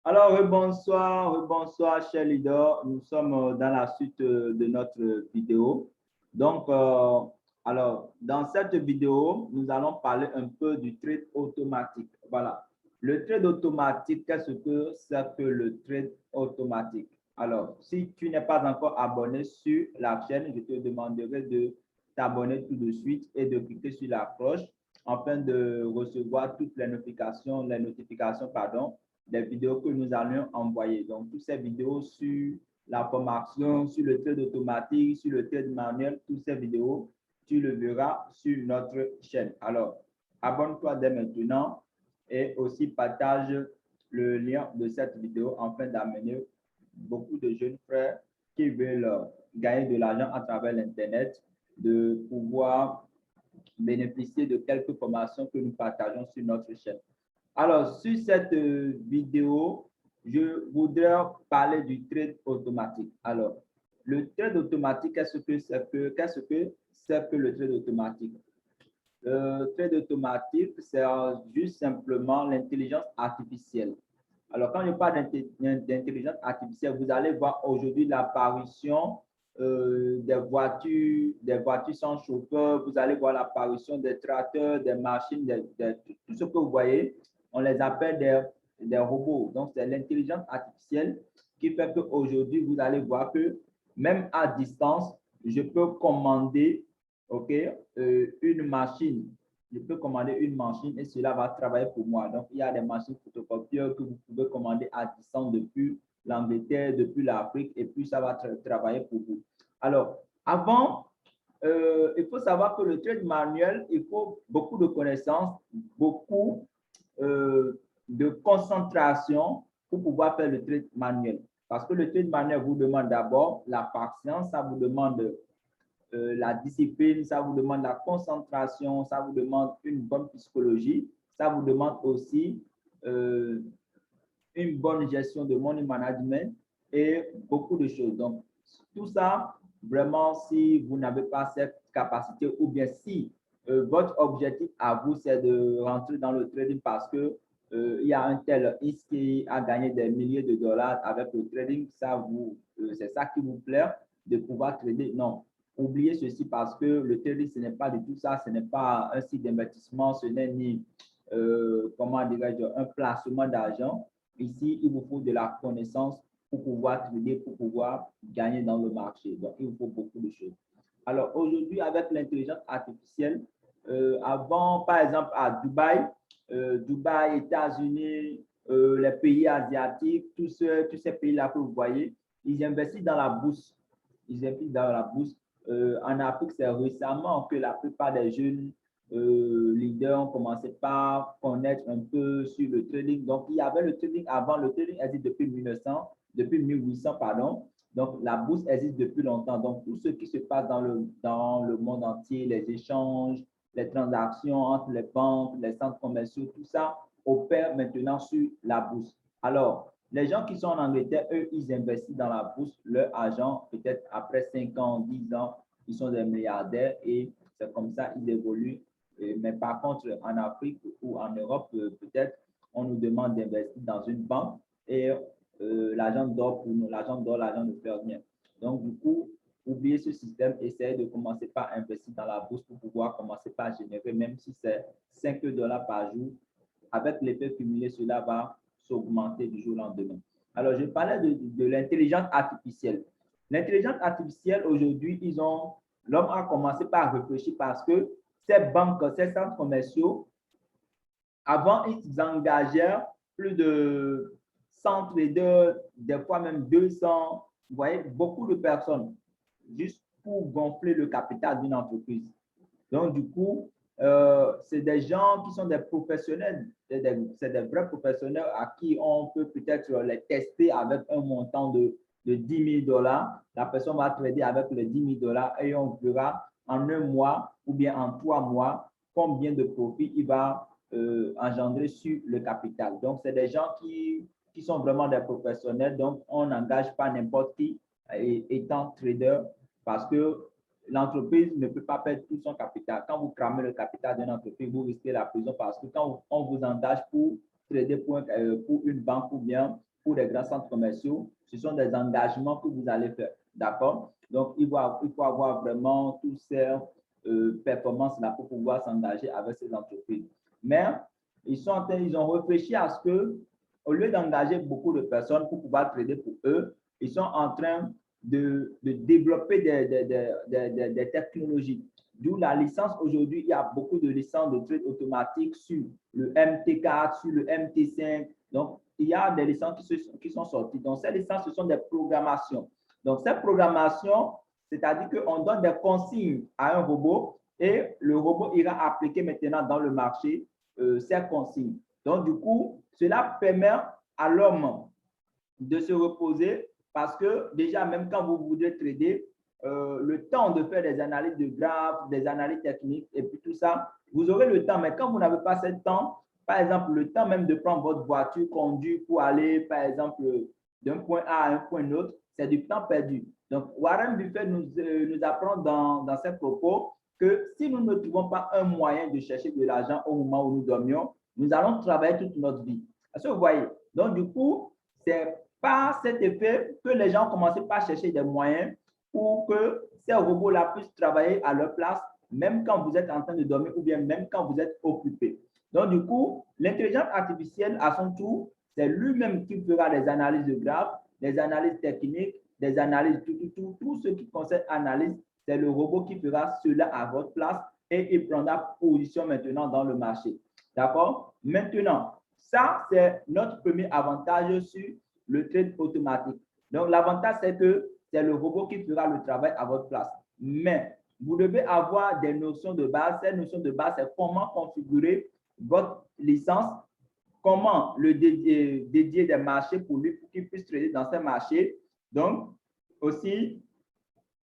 Alors, bonsoir, chers leaders. Nous sommes dans la suite de notre vidéo. Donc, dans cette vidéo, nous allons parler un peu du trade automatique. Voilà. Le trade automatique, qu'est-ce que c'est que le trade automatique? Alors, si tu n'es pas encore abonné sur la chaîne, je te demanderai de t'abonner tout de suite et de cliquer sur la cloche afin de recevoir toutes les notifications, des vidéos que nous allons envoyer. Donc, toutes ces vidéos sur la formation, sur le trade automatique, sur le trade manuel, toutes ces vidéos, tu le verras sur notre chaîne. Alors, abonne-toi dès maintenant et aussi partage le lien de cette vidéo afin d'amener beaucoup de jeunes frères qui veulent gagner de l'argent à travers l'Internet, de pouvoir bénéficier de quelques formations que nous partageons sur notre chaîne. Alors, sur cette vidéo, je voudrais parler du trade automatique. Alors, le trade automatique, qu'est-ce que c'est que le trade automatique? Le trade automatique, c'est juste simplement l'intelligence artificielle. Alors, quand je parle d'intelligence artificielle, vous allez voir aujourd'hui l'apparition des voitures sans chauffeur, vous allez voir l'apparition des tracteurs, des machines, tout ce que vous voyez, on les appelle des robots. Donc, c'est l'intelligence artificielle qui fait qu'aujourd'hui, vous allez voir que même à distance, je peux commander une machine. Je peux commander une machine et cela va travailler pour moi. Donc, il y a des machines photocopieurs que vous pouvez commander à distance depuis l'Angleterre, depuis l'Afrique, et puis ça va travailler pour vous. Alors, avant, il faut savoir que le trade manuel, il faut beaucoup de connaissances, beaucoup de concentration pour pouvoir faire le trade manuel. Parce que le trade manuel vous demande d'abord la patience, ça vous demande la discipline, ça vous demande la concentration, ça vous demande une bonne psychologie, ça vous demande aussi une bonne gestion de money management et beaucoup de choses. Donc, tout ça, vraiment, si vous n'avez pas cette capacité ou bien si votre objectif à vous, c'est de rentrer dans le trading parce que il y a un tel qui a gagné des milliers de dollars avec le trading, c'est ça qui vous plaît de pouvoir trader. Non, oubliez ceci parce que le trading, ce n'est pas du tout ça, ce n'est pas un site d'investissement, ce n'est ni, comment dirais-je, un placement d'argent. Ici, il vous faut de la connaissance pour pouvoir trader, pour pouvoir gagner dans le marché. Donc, il vous faut beaucoup de choses. Alors, aujourd'hui, avec l'intelligence artificielle, avant, par exemple, à Dubaï, États-Unis, les pays asiatiques, tous ces pays-là que vous voyez, ils investissent dans la bourse. Ils investissent dans la bourse. En Afrique, c'est récemment que la plupart des jeunes leaders ont commencé par connaître un peu sur le trading. Donc, il y avait le trading avant. Le trading existe depuis 1800, pardon. Donc, la bourse existe depuis longtemps. Donc, tout ce qui se passe dans le monde entier, les échanges, les transactions entre les banques, les centres commerciaux, tout ça opère maintenant sur la bourse. Alors, les gens qui sont en Angleterre, eux, ils investissent dans la bourse leur argent. Peut-être après 5 ans, 10 ans, ils sont des milliardaires et c'est comme ça qu'ils évoluent. Mais par contre, en Afrique ou en Europe, peut-être, on nous demande d'investir dans une banque et l'argent dort pour nous, l'argent dort, l'argent ne fait rien. Donc, du coup, oubliez ce système, essayez de commencer par investir dans la bourse pour pouvoir commencer par générer, même si c'est 5 dollars par jour. Avec l'effet cumulé, cela va s'augmenter du jour au lendemain. Alors, je parlais de l'intelligence artificielle. L'intelligence artificielle, aujourd'hui, l'homme a commencé par réfléchir parce que ces banques, ces centres commerciaux, avant, ils engageaient plus de 100 traders, des fois même 200, vous voyez, beaucoup de personnes, juste pour gonfler le capital d'une entreprise. Donc, du coup, c'est des gens qui sont des professionnels, c'est des vrais professionnels à qui on peut peut-être les tester avec un montant de 10 000 dollars. La personne va trader avec les 10 000 dollars et on verra en un mois ou bien en 3 mois combien de profit il va engendrer sur le capital. Donc, c'est des gens qui sont vraiment des professionnels. Donc, on n'engage pas n'importe qui étant trader parce que l'entreprise ne peut pas perdre tout son capital. Quand vous cramez le capital d'une entreprise, vous risquez la prison parce que quand on vous engage pour trader pour une banque ou bien pour les grands centres commerciaux, ce sont des engagements que vous allez faire. D'accord? Donc, il faut avoir vraiment toutes ces performances-là pour pouvoir s'engager avec ces entreprises. Mais ils ont réfléchi à ce que, au lieu d'engager beaucoup de personnes pour pouvoir trader pour eux, ils sont en train de développer des technologies. D'où la licence. Aujourd'hui, il y a beaucoup de licences de trade automatique sur le MT4, sur le MT5. Donc, il y a des licences qui sont sorties. Donc, ces licences, ce sont des programmations. Donc, cette programmation, c'est-à-dire qu'on donne des consignes à un robot et le robot ira appliquer maintenant dans le marché ces consignes. Donc, du coup, cela permet à l'homme de se reposer parce que déjà, même quand vous voudrez trader, le temps de faire des analyses de graphes, des analyses techniques et puis tout ça, vous aurez le temps. Mais quand vous n'avez pas ce temps, par exemple, le temps même de prendre votre voiture, conduire pour aller, par exemple, d'un point A à un point autre, c'est du temps perdu. Donc, Warren Buffett nous apprend dans ses propos que si nous ne trouvons pas un moyen de chercher de l'argent au moment où nous dormions, nous allons travailler toute notre vie. Est-ce que vous voyez? Donc, du coup, c'est par cet effet que les gens ont commencé par chercher des moyens pour que ces robots-là puissent travailler à leur place, même quand vous êtes en train de dormir ou bien même quand vous êtes occupé. Donc, du coup, l'intelligence artificielle, à son tour, c'est lui-même qui fera des analyses de graphes, des analyses techniques, des analyses, tout ce qui concerne analyse, c'est le robot qui fera cela à votre place et il prendra position maintenant dans le marché. D'accord? Maintenant, ça, c'est notre premier avantage sur le trade automatique. Donc, l'avantage, c'est que c'est le robot qui fera le travail à votre place. Mais vous devez avoir des notions de base. Ces notions de base, c'est comment configurer votre licence, comment le dédier des marchés pour lui, pour qu'il puisse trader dans ces marchés. Donc, aussi,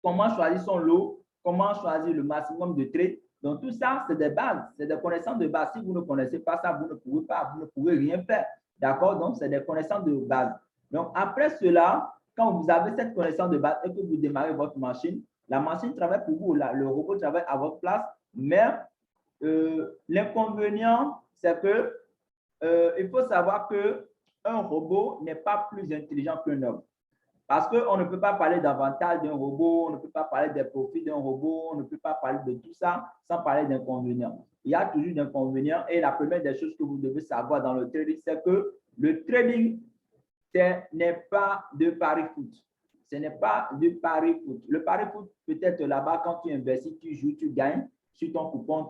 comment choisir son lot, comment choisir le maximum de trades. Donc, tout ça, c'est des bases, c'est des connaissances de base. Si vous ne connaissez pas ça, vous ne pouvez rien faire. D'accord? Donc, c'est des connaissances de base. Donc, après cela, quand vous avez cette connaissance de base et que vous démarrez votre machine, la machine travaille pour vous, le robot travaille à votre place, mais l'inconvénient, c'est que il faut savoir qu'un robot n'est pas plus intelligent qu'un homme. Parce qu'on ne peut pas parler d'avantages d'un robot, on ne peut pas parler des profits d'un robot, on ne peut pas parler de tout ça sans parler d'inconvénients. Il y a toujours d'inconvénients et la première des choses que vous devez savoir dans le trading, c'est que le trading, ce n'est pas de pari foot. Ce n'est pas du pari foot. Le pari foot, peut-être là-bas, quand tu investis, tu joues, tu gagnes. Sur ton coupon,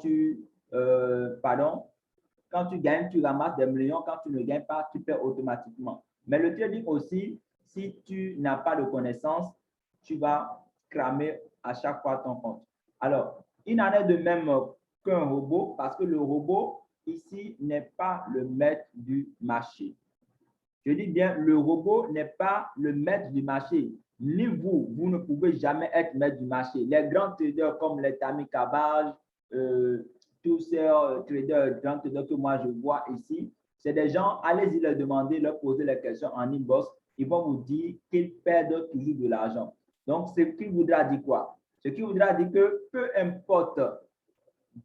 quand tu gagnes, tu ramasses des millions. Quand tu ne gagnes pas, tu perds automatiquement. Mais le trading aussi, si tu n'as pas de connaissances, tu vas cramer à chaque fois ton compte. Alors, il en est de même qu'un robot parce que le robot, ici, n'est pas le maître du marché. Je dis bien, le robot n'est pas le maître du marché. Ni vous, vous ne pouvez jamais être maître du marché. Les grands traders comme les Tammy Cabbage, tous ces traders, grands traders que moi je vois ici, c'est des gens, allez-y leur demander, leur poser les questions en inbox. Ils vont vous dire qu'ils perdent toujours de l'argent. Donc, ce qui voudra dire quoi? Ce qui voudra dire que peu importe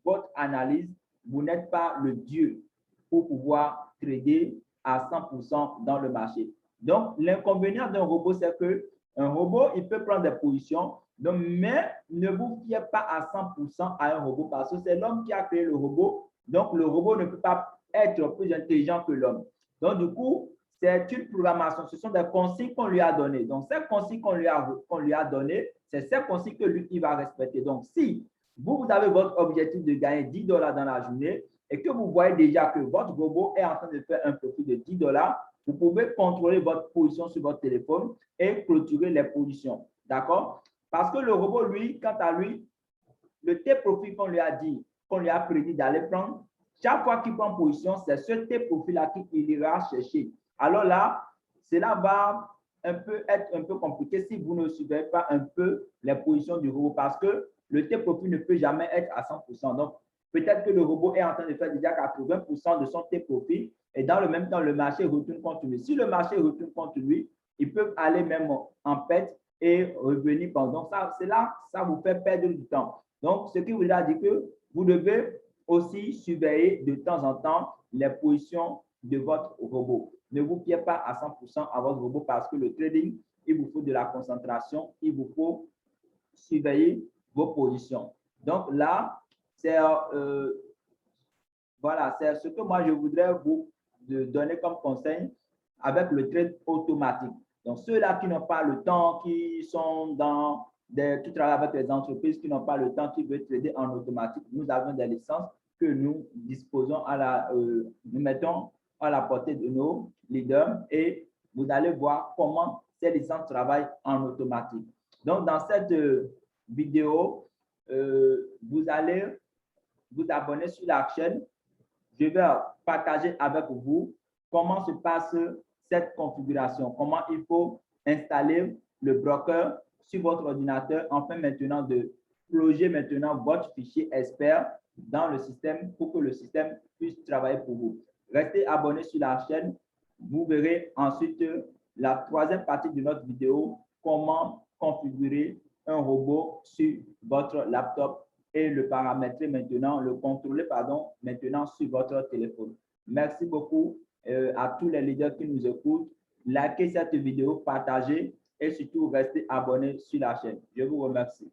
votre analyse, vous n'êtes pas le Dieu pour pouvoir trader à 100% dans le marché. Donc, l'inconvénient d'un robot, c'est qu'un robot, il peut prendre des positions, donc, mais ne vous fiez pas à 100% à un robot parce que c'est l'homme qui a créé le robot. Donc, le robot ne peut pas être plus intelligent que l'homme. Donc, du coup, c'est une programmation. Ce sont des consignes qu'on lui a données. Donc, ces consignes qu'on lui a données, c'est ces consignes que lui, il va respecter. Donc, si vous avez votre objectif de gagner 10 dollars dans la journée et que vous voyez déjà que votre robot est en train de faire un profit de 10 dollars, vous pouvez contrôler votre position sur votre téléphone et clôturer les positions. D'accord? Parce que le robot, lui, quant à lui, le T-profit qu'on lui a dit, qu'on lui a prédit d'aller prendre, chaque fois qu'il prend position, c'est ce T-profit-là qu'il ira chercher. Alors là, cela va être un peu compliqué si vous ne suivez pas un peu les positions du robot parce que le T-profit ne peut jamais être à 100%. Donc, peut-être que le robot est en train de faire déjà 80% de son T-profit et dans le même temps, le marché retourne contre lui. Si le marché retourne contre lui, ils peuvent aller même en perte et revenir. Donc, ça vous fait perdre du temps. Donc, ce qui voudra dire que vous devez aussi surveiller de temps en temps les positions de votre robot. Ne vous fiez pas à 100% à votre robot parce que le trading, il vous faut de la concentration, il vous faut surveiller vos positions. Donc là, c'est voilà, c'est ce que moi je voudrais vous donner comme conseil avec le trade automatique. Donc ceux-là qui n'ont pas le temps, qui sont qui travaillent avec les entreprises, qui n'ont pas le temps, qui veulent trader en automatique, nous avons des licences que nous disposons nous mettons à la portée de nos leaders et vous allez voir comment ces licences travaillent en automatique. Donc dans cette vidéo, vous allez vous abonner sur la chaîne. Je vais partager avec vous comment se passe cette configuration, comment il faut installer le broker sur votre ordinateur, afin maintenant de plonger maintenant votre fichier expert dans le système pour que le système puisse travailler pour vous. Restez abonné sur la chaîne. Vous verrez ensuite la troisième partie de notre vidéo, comment configurer un robot sur votre laptop et le paramétrer maintenant, le contrôler, pardon, maintenant sur votre téléphone. Merci beaucoup à tous les leaders qui nous écoutent. Likez cette vidéo, partagez et surtout restez abonnés sur la chaîne. Je vous remercie.